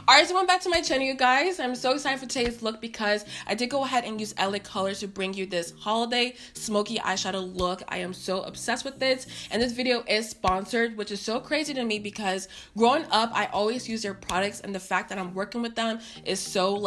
Alright, so welcome back to my channel, you guys. I'm so excited for today's look because I did go ahead and use LA Colors to bring you this holiday smoky eyeshadow look. I am so obsessed with this, and this video is sponsored, which is so crazy to me because growing up, I always use their products, and the fact that I'm working with them is so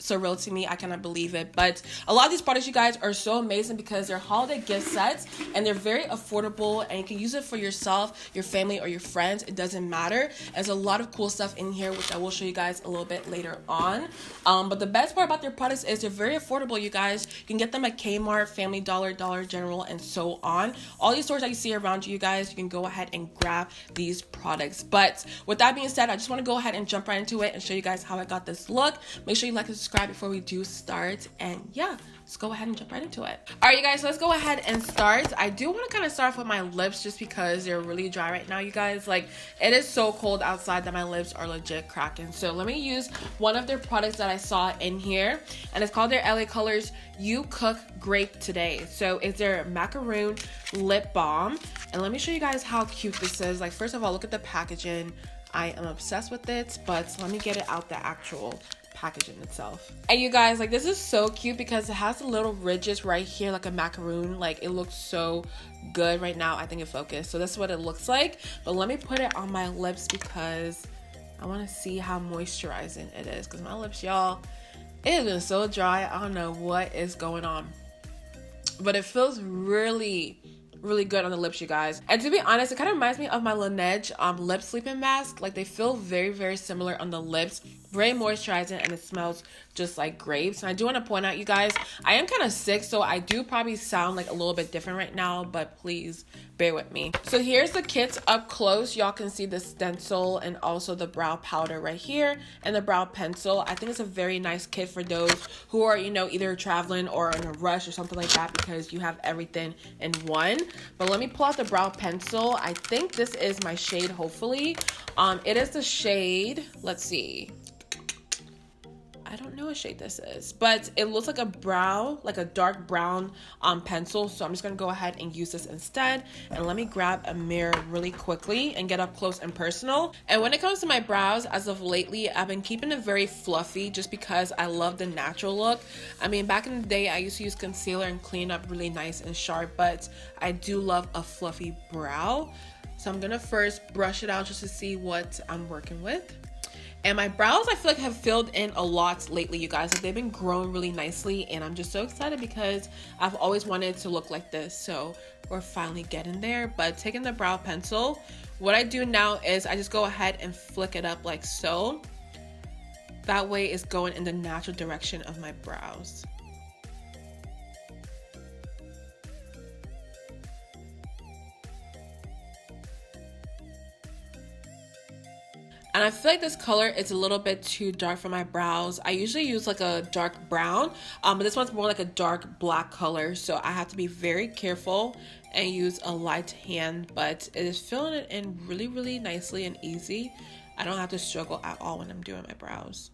surreal to me. I cannot believe it. But a lot of these products, you guys, are so amazing because they're holiday gift sets and they're very affordable, and you can use it for yourself, your family, or your friends. It doesn't matter. There's a lot of cool stuff in here, which I will show you guys a little bit later on. But the best part about their products is they're very affordable, you guys. You can get them at K-Mart, Family Dollar, Dollar General, and so on. All these stores that you see around you guys, you can go ahead and grab these products. But with that being said, I just want to go ahead and jump right into it and show you guys how I got this look. Make sure you like and subscribe before we do start, and yeah, let's go ahead and jump right into it. All right, you guys, so let's go ahead and start. I do want to kind of start off with my lips just because they're really dry right now, you guys. Like, it is so cold outside that my lips are legit cracking. So let me use one of their products that I saw in here, and it's called their LA Colors You Cook Grape Today. So it's their Macaron lip balm, and let me show you guys how cute this is. Like, first of all, look at the packaging. I am obsessed with it, but let me get it out the actual packaging itself. And you guys, like, this is so cute because it has the little ridges right here like a macaroon. Like, it looks so good right now. I think it focused. So this is what it looks like, but let me put it on my lips because I want to see how moisturizing it is, because my lips, y'all, it has been so dry. I don't know what is going on, but it feels really good on the lips, you guys. And to be honest, it kind of reminds me of my Laneige lip sleeping mask. Like, they feel very similar on the lips, very moisturizing, and it smells just like grapes. And I do want to point out, you guys, I am kind of sick, so I do probably sound like a little bit different right now, but please bear with me. So here's the kit up close. Y'all can see the stencil and also the brow powder right here and the brow pencil. I think it's a very nice kit for those who are, you know, either traveling or in a rush or something like that, because you have everything in one. But let me pull out the brow pencil. I think this is my shade, hopefully. It is the shade, let's see, I don't know what shade this is, but it looks like a brow, like a dark brown pencil. So I'm just gonna go ahead and use this instead. And let me grab a mirror really quickly and get up close and personal. And when it comes to my brows, as of lately, I've been keeping it very fluffy just because I love the natural look. I mean, back in the day, I used to use concealer and clean up really nice and sharp, but I do love a fluffy brow. So I'm gonna first brush it out just to see what I'm working with. And my brows, I feel like, have filled in a lot lately, you guys. Like, they've been growing really nicely, and I'm just so excited because I've always wanted to look like this. So we're finally getting there. But taking the brow pencil, what I do now is I just go ahead and flick it up like so. That way it's going in the natural direction of my brows. And I feel like this color is a little bit too dark for my brows. I usually use like a dark brown, but this one's more like a dark black color. So I have to be very careful and use a light hand, but it is filling it in really nicely and easy. I don't have to struggle at all when I'm doing my brows.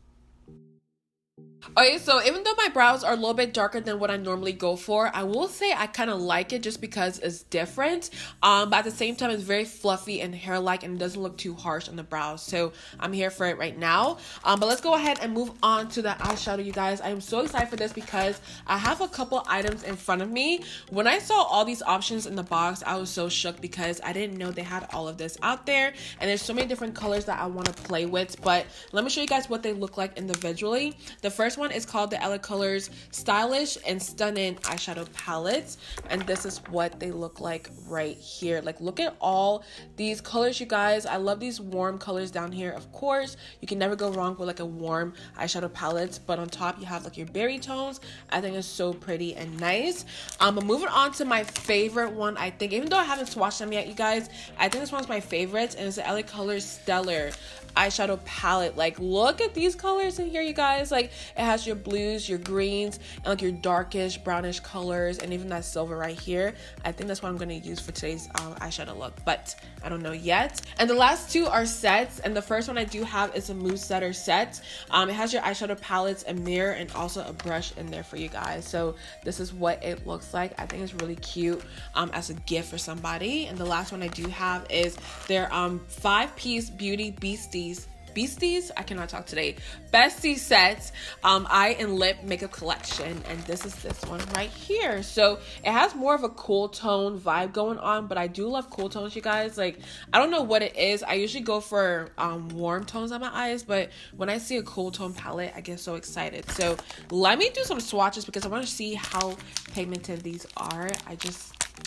Okay, so even though my brows are a little bit darker than what I normally go for, I will say I kind of like it just because it's different. But at the same time, it's very fluffy and hair-like, and it doesn't look too harsh on the brows. So I'm here for it right now. But let's go ahead and move on to the eyeshadow, you guys. I am so excited for this because I have a couple items in front of me. When I saw all these options in the box, I was so shook because I didn't know they had all of this out there. And there's so many different colors that I want to play with. But let me show you guys what they look like individually. The first one is called the LA Colors Stylish and Stunning Eyeshadow Palettes, and this is what they look like right here. Like, look at all these colors, you guys. I love these warm colors down here. Of course, you can never go wrong with like a warm eyeshadow palette, but on top you have like your berry tones. I think it's so pretty and nice. But moving on to my favorite one, I think, even though I haven't swatched them yet, you guys, I think this one's my favorite, and it's the LA Colors Stellar eyeshadow palette. Like, look at these colors in here, you guys. Like, it has your blues, your greens, and like your darkish brownish colors, and even that silver right here. I think that's what I'm going to use for today's eyeshadow look, but I don't know yet. And the last two are sets, and the first one I do have is a Mousse Setter set. It has your eyeshadow palettes, a mirror, and also a brush in there for you guys. So this is what it looks like. I think it's really cute as a gift for somebody. And the last one I do have is their 5-piece Beauty Beasties Beasties, I cannot talk today, Bestie Sets eye and lip makeup collection, and this is this one right here. So it has more of a cool tone vibe going on, but I do love cool tones, you guys. Like, I don't know what it is. I usually go for warm tones on my eyes, but when I see a cool tone palette, I get so excited. So let me do some swatches because I want to see how pigmented these are.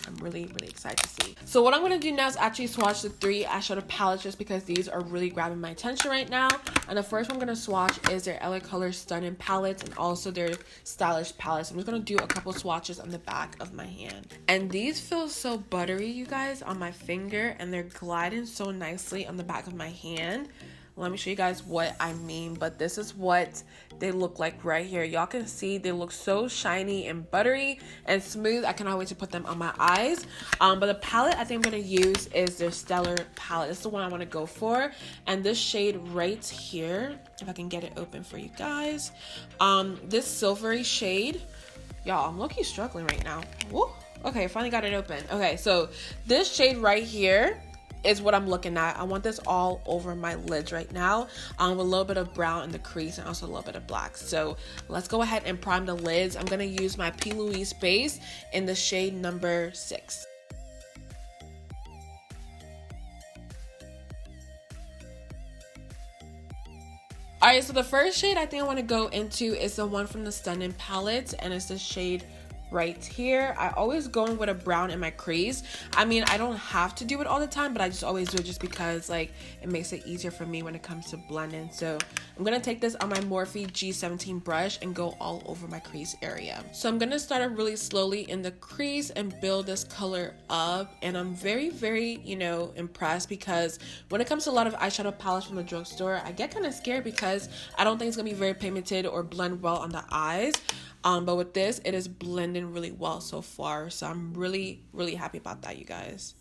I'm really excited to see. So what I'm going to do now is actually swatch the 3 eyeshadow palettes just because these are really grabbing my attention right now. And the first one I'm going to swatch is their LA Colors Stunning palettes and also their Stylish palettes. I'm just going to do a couple swatches on the back of my hand. And these feel so buttery, you guys, on my finger, and they're gliding so nicely on the back of my hand. Let me show you guys what I mean, but this is what they look like right here. Y'all can see they look so shiny and buttery and smooth. I cannot wait to put them on my eyes. But the palette I think I'm going to use is their Stellar palette. This is the one I want to go for. And this shade right here, if I can get it open for you guys. This silvery shade, y'all, I'm low-key struggling right now. Woo. Okay, finally got it open. Okay, so this shade right here is what I'm looking at. I want this all over my lids right now, with a little bit of brown in the crease and also a little bit of black. So let's go ahead and prime the lids. I'm gonna use my P. Louise base in the shade number 6. Alright, so the first shade I think I want to go into is the one from the Stunning palette, and it's the shade right here. I always go in with a brown in my crease. I mean, I don't have to do it all the time, but I just always do it just because like it makes it easier for me when it comes to blending. So I'm gonna take this on my Morphe G17 brush and go all over my crease area. So I'm gonna start it really slowly in the crease and build this color up, and I'm very impressed because when it comes to a lot of eyeshadow palettes from the drugstore, I get kind of scared because I don't think it's gonna be very pigmented or blend well on the eyes. But with this, it is blending really well so far. So I'm really happy about that, you guys.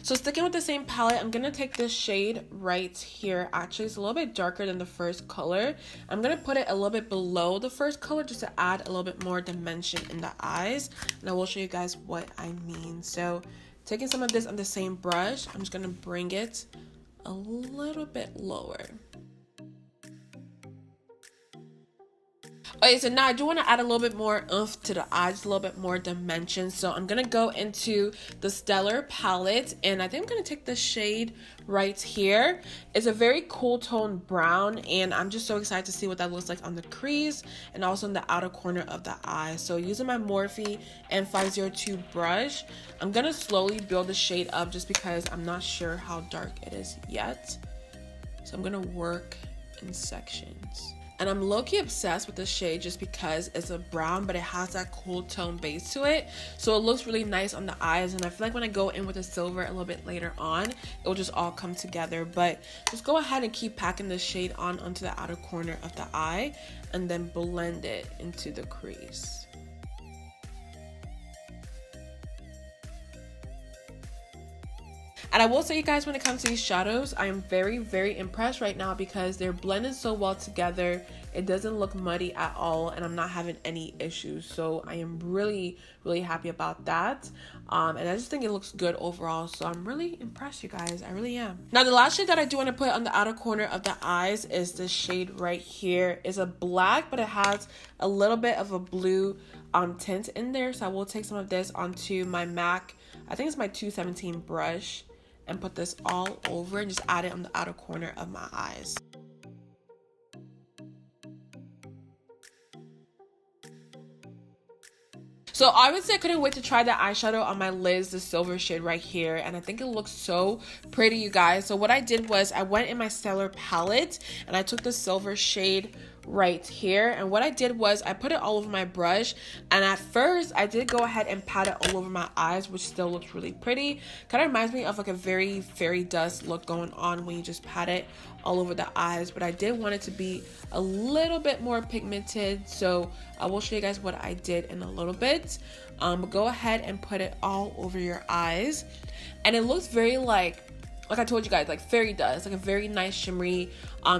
So sticking with the same palette, I'm going to take this shade right here. Actually, it's a little bit darker than the first color. I'm going to put it a little bit below the first color just to add a little bit more dimension in the eyes. And I will show you guys what I mean. So taking some of this on the same brush, I'm just going to bring it a little bit lower. Okay, so now I do want to add a little bit more oomph to the eyes, a little bit more dimension. So I'm going to go into the Stellar palette, and I think I'm going to take the shade right here. It's a very cool tone brown, and I'm just so excited to see what that looks like on the crease and also in the outer corner of the eye. So using my Morphe M502 brush, I'm going to slowly build the shade up just because I'm not sure how dark it is yet. So I'm going to work in sections. And I'm low-key obsessed with this shade just because it's a brown, but it has that cool tone base to it. So it looks really nice on the eyes, and I feel like when I go in with the silver a little bit later on, it will just all come together. But just go ahead and keep packing the shade on onto the outer corner of the eye and then blend it into the crease. And I will say, you guys, when it comes to these shadows, I am very impressed right now because they're blending so well together. It doesn't look muddy at all, and I'm not having any issues. So I am really happy about that. And I just think it looks good overall. So I'm really impressed, you guys. I really am. Now, the last shade that I do want to put on the outer corner of the eyes is this shade right here. It's a black, but it has a little bit of a blue tint in there. So I will take some of this onto my MAC, I think it's my 217 brush, and put this all over and just add it on the outer corner of my eyes. So obviously I couldn't wait to try the eyeshadow on my lids, the silver shade right here, and I think it looks so pretty, you guys. So what I did was I went in my Stellar palette and I took the silver shade right here, and what I did was I put it all over my brush, and at first I did go ahead and pat it all over my eyes, which still looks really pretty. Kind of reminds me of like a very fairy dust look going on when you just pat it all over the eyes, but I did want it to be a little bit more pigmented, so I will show you guys what I did in a little bit. But go ahead and put it all over your eyes, and it looks very like like I told you guys, like fairy dust, like a very nice shimmery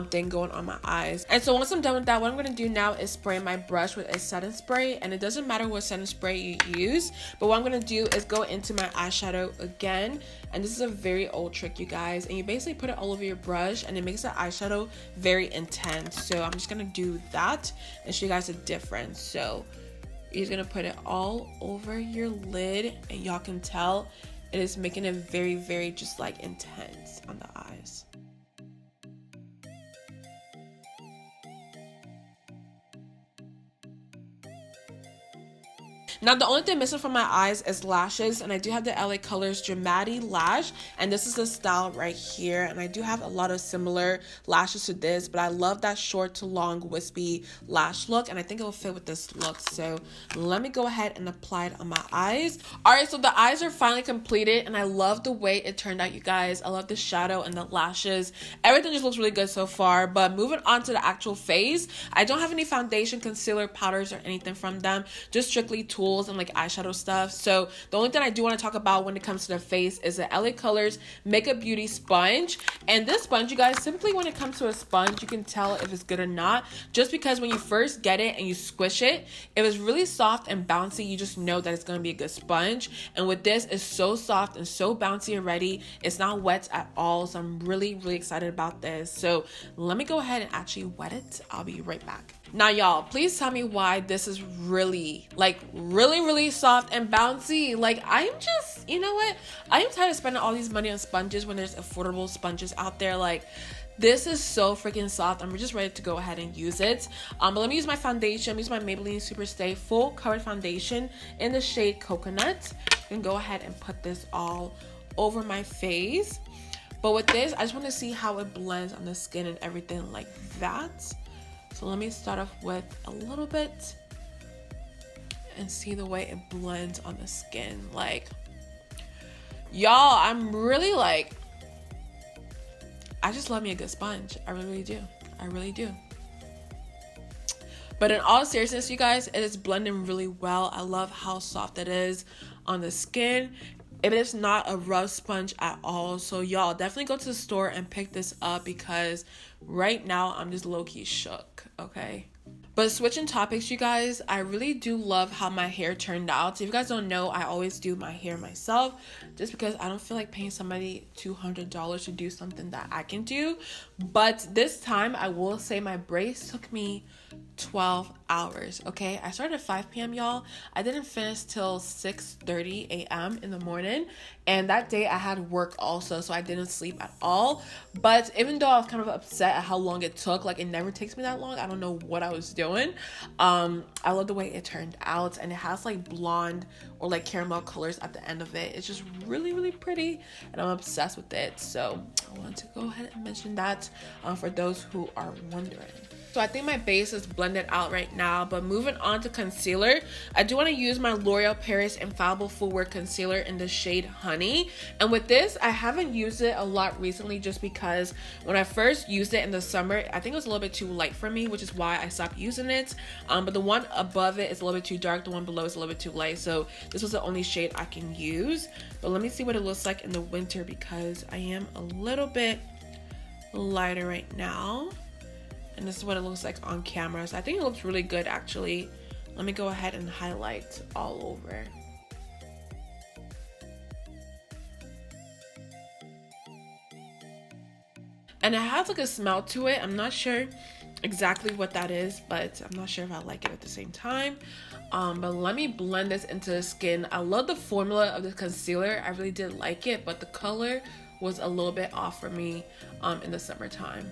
thing going on my eyes. And so once I'm done with that, what I'm gonna do now is spray my brush with a setting spray, and it doesn't matter what setting spray you use, but what I'm gonna do is go into my eyeshadow again, and this is a very old trick, you guys, and you basically put it all over your brush and it makes the eyeshadow very intense. So I'm just gonna do that and show you guys the difference. So you're just gonna put it all over your lid, and y'all can tell it is making it very, very just like intense on the eyes. Now the only thing missing from my eyes is lashes, and I do have the LA Colors DramatiLash, and this is the style right here, and I do have a lot of similar lashes to this, but I love that short to long wispy lash look, and I think it will fit with this look. So let me go ahead and apply it on my eyes. Alright, so the eyes are finally completed, and I love the way it turned out, you guys. I love the shadow and the lashes. Everything just looks really good so far, but moving on to the actual face, I don't have any foundation, concealer, powders, or anything from them, just strictly tools and like eyeshadow stuff. So the only thing I do want to talk about when it comes to the face is the LA Colors Makeup Beauty sponge. And this sponge, you guys, typically when it comes to a sponge, you can tell if it's good or not just because when you first get it and you squish it, if it's really soft and bouncy, you just know that it's going to be a good sponge. And with this, it's so soft and so bouncy already. It's not wet at all, so I'm really, really excited about this. So let me go ahead and actually wet it. I'll be right back. Now y'all, please tell me why this is really soft and bouncy. Like, I'm just, you know what, I am tired of spending all these money on sponges when there's affordable sponges out there. Like, this is so freaking soft. I'm just ready to go ahead and use it. But let me use my foundation. I'm using my Maybelline Superstay Full Coverage Foundation in the shade Coconut. And go ahead and put this all over my face. But with this, I just want to see how it blends on the skin and everything like that. So let me start off with a little bit and see the way it blends on the skin. Like, y'all, I'm really like, I just love me a good sponge. I really do. I really do. But in all seriousness, you guys, it is blending really well. I love how soft it is on the skin. It is not a rough sponge at all. So y'all definitely go to the store and pick this up because right now I'm just low-key shook, okay? But switching topics, you guys, I really do love how my hair turned out. So if you guys don't know, I always do my hair myself just because I don't feel like paying somebody $200 to do something that I can do. But this time, I will say my braids took me 12 hours, okay? I started at 5 p.m., y'all. I didn't finish till 6:30 a.m. in the morning. And that day I had work also, so I didn't sleep at all. But even though I was kind of upset at how long it took, like it never takes me that long. I don't know what I was doing. I love the way it turned out, and it has like blonde or like caramel colors at the end of it. It's just really, really pretty, and I'm obsessed with it. So I wanted to go ahead and mention that for those who are wondering. So I think my base is blended out right now, but moving on to concealer, I do want to use my L'Oreal Paris Infallible Full Wear Concealer in the shade Honey. And with this, I haven't used it a lot recently just because when I first used it in the summer, I think it was a little bit too light for me, which is why I stopped using it. But the one above it is a little bit too dark, the one below is a little bit too light, so this was the only shade I can use. But let me see what it looks like in the winter because I am a little bit lighter right now. And this is what it looks like on camera. So I think it looks really good, actually. Let me go ahead and highlight all over. And it has like a smell to it. I'm not sure exactly what that is, but I'm not sure if I like it at the same time. But let me blend this into the skin. I love the formula of the concealer. I really did like it, but the color was a little bit off for me in the summertime.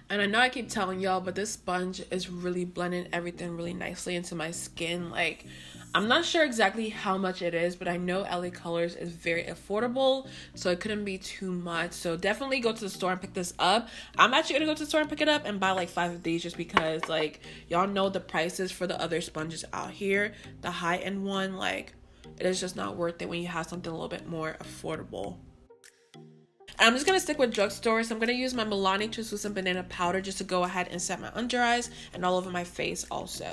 And I know I keep telling y'all, but this sponge is really blending everything really nicely into my skin. Like, I'm not sure exactly how much it is, but I know LA Colors is very affordable, so it couldn't be too much. So definitely go to the store and pick this up. I'm actually gonna go to the store and pick it up and buy like 5 of these just because, like, y'all know the prices for the other sponges out here. The high-end one, like, it is just not worth it when you have something a little bit more affordable. I'm just going to stick with drugstore, so I'm going to use my Milani Translucent Banana Powder just to go ahead and set my under eyes and all over my face also.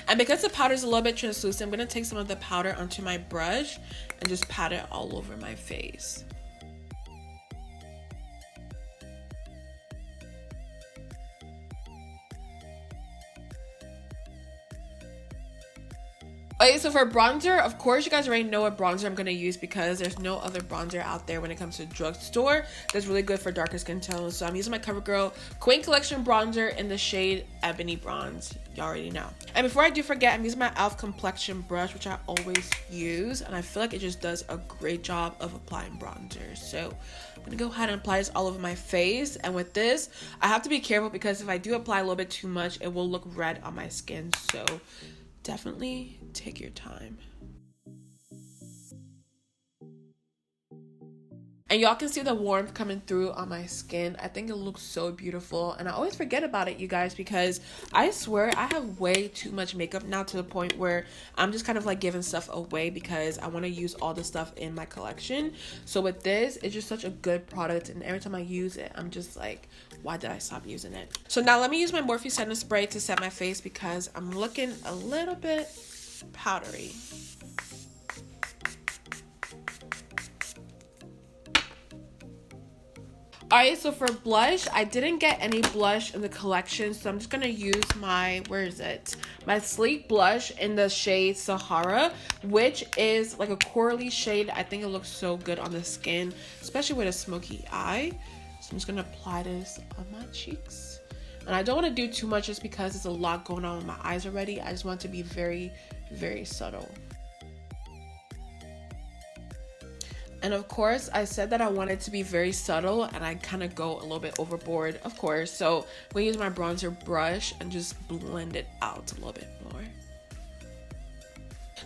And because the powder is a little bit translucent, I'm going to take some of the powder onto my brush and just pat it all over my face. Okay, so for bronzer, of course, you guys already know what bronzer I'm going to use because there's no other bronzer out there when it comes to drugstore that's really good for darker skin tones. So I'm using my Covergirl Queen Collection bronzer in the shade Ebony Bronze. Y'all already know. And before I do forget, I'm using my e.l.f. complexion brush, which I always use. And I feel like it just does a great job of applying bronzer. So I'm going to go ahead and apply this all over my face. And with this, I have to be careful because if I do apply a little bit too much, it will look red on my skin. So definitely take your time. And y'all can see the warmth coming through on my skin. I think it looks so beautiful. And I always forget about it, you guys, because I swear I have way too much makeup now to the point where I'm just kind of like giving stuff away because I want to use all the stuff in my collection. So with this, it's just such a good product. And every time I use it, I'm just like, why did I stop using it? So now let me use my Morphe setting spray to set my face because I'm looking a little bit powdery. Alright, so for blush, I didn't get any blush in the collection, so I'm just gonna use my, where is it? My Sleek blush in the shade Sahara, which is like a corally shade. I think it looks so good on the skin, especially with a smoky eye. So I'm just gonna apply this on my cheeks. And I don't want to do too much just because there's a lot going on with my eyes already. I just want it to be very, very subtle. And of course, I said that I wanted to be very subtle and I kind of go a little bit overboard, of course. So I'm going to use my bronzer brush and just blend it out a little bit more.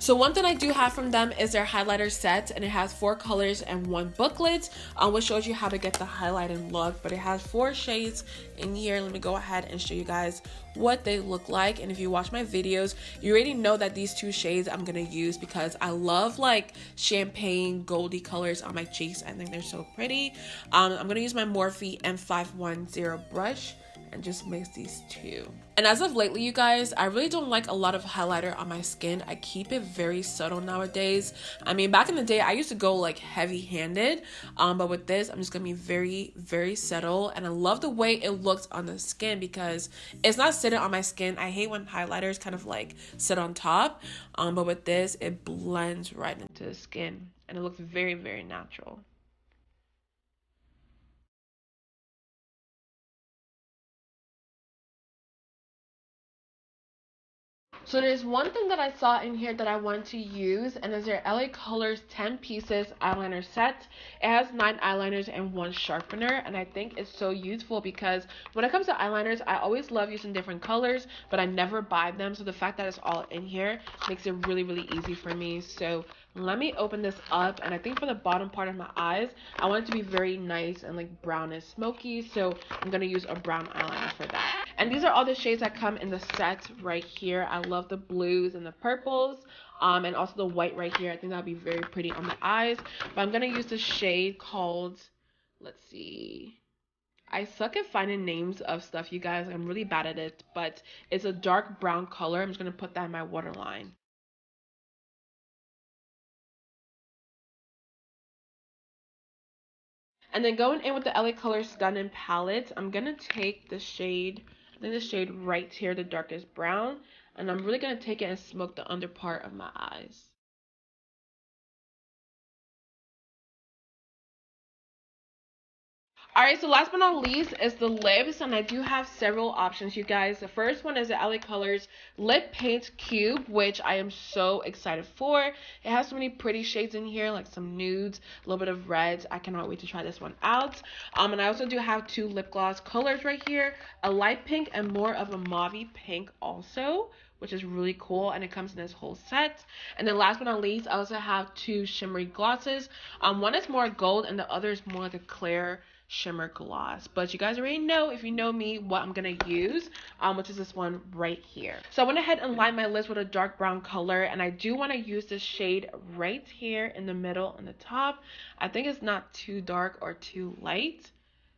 So one thing I do have from them is their highlighter set, and it has 4 colors and 1 booklet, which shows you how to get the highlighting look. But it has 4 shades in here. Let me go ahead and show you guys what they look like. And if you watch my videos, you already know that these 2 shades I'm gonna use because I love like champagne goldy colors on my cheeks. I think they're so pretty. I'm gonna use my Morphe M510 brush and just mix these 2. And as of lately, you guys, I really don't like a lot of highlighter on my skin. I keep it very subtle nowadays. I mean, back in the day, I used to go like heavy-handed, but with this, I'm just gonna be very, very subtle. And I love the way it looks on the skin because it's not sitting on my skin. I hate when highlighters kind of like sit on top, but with this, it blends right into the skin and it looks very, very natural. So there's one thing that I saw in here that I want to use, and is their LA Colors 10 pieces eyeliner set. It has 9 eyeliners and 1 sharpener, and I think it's so useful because when it comes to eyeliners, I always love using different colors, but I never buy them. So the fact that it's all in here makes it really, really easy for me. So let me open this up, and I think for the bottom part of my eyes, I want it to be very nice and like brown and smoky, so I'm going to use a brown eyeliner for that. And these are all the shades that come in the set right here. I love the blues and the purples, and also the white right here. I think that'll be very pretty on the eyes. But I'm going to use the shade called, let's see, I suck at finding names of stuff, you guys. I'm really bad at it, but it's a dark brown color. I'm just going to put that in my waterline. And then going in with the LA Colors Stunning palette, I'm going to take the shade, I think the shade right here, the darkest brown, and I'm really going to take it and smoke the under part of my eyes. Alright, so last but not least is the lips, and I do have several options, you guys. The first one is the LA Colors Lip Paint Cube, which I am so excited for. It has so many pretty shades in here, like some nudes, a little bit of reds. I cannot wait to try this one out. And I also do have 2 lip gloss colors right here, a light pink and more of a mauve pink also, which is really cool, and it comes in this whole set. And then last but not least, I also have 2 shimmery glosses. One is more gold and the other is more like a clear shimmer gloss, but you guys already know, if you know me, what I'm gonna use, which is this one right here. So I went ahead and lined my lips with a dark brown color, and I do want to use this shade right here in the middle and the top. I think it's not too dark or too light,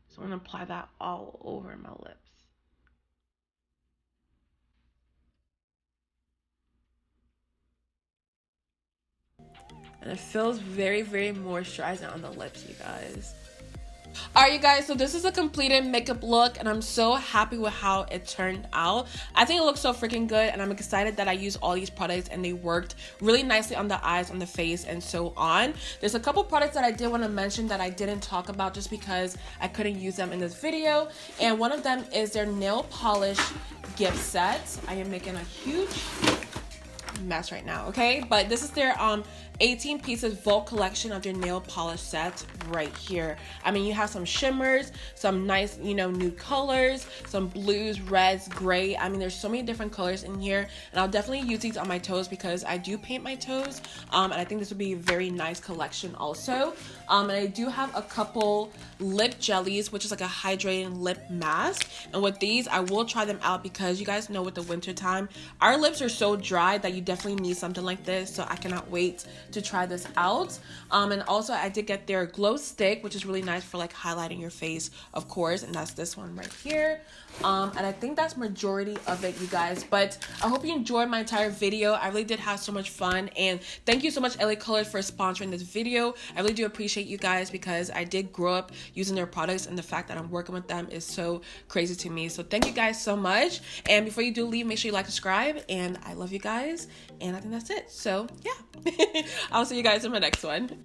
so I'm gonna apply that all over my lips. and it feels very, very moisturizing on the lips, you guys. Alright, you guys, so this is a completed makeup look, and I'm so happy with how it turned out. I think it looks so freaking good, and I'm excited that I used all these products and they worked really nicely on the eyes, on the face, and so on. There's a couple products that I did want to mention that I didn't talk about just because I couldn't use them in this video, and one of them is their nail polish gift set. I am making a huge mess right now, okay? But this is their 18 pieces Vault collection of their nail polish set right here. I mean, you have some shimmers, some nice, you know, nude colors, some blues, reds, gray. I mean, there's so many different colors in here, and I'll definitely use these on my toes because I do paint my toes, and I think this would be a very nice collection also. And I do have a couple lip jellies, which is like a hydrating lip mask, and with these I will try them out because you guys know with the winter time our lips are so dry that you definitely need something like this, so I cannot wait to try this out. And also I did get their glow stick, which is really nice for like highlighting your face, of course, and that's this one right here. And I think that's majority of it, you guys, but I hope you enjoyed my entire video. I really did have so much fun, and thank you so much LA Colors for sponsoring this video. I really do appreciate you guys because I did grow up using their products, and the fact that I'm working with them is so crazy to me. So thank you guys so much, and before you do leave, make sure you like, subscribe, and I love you guys, and I think that's it. So yeah, I'll see you guys in my next one.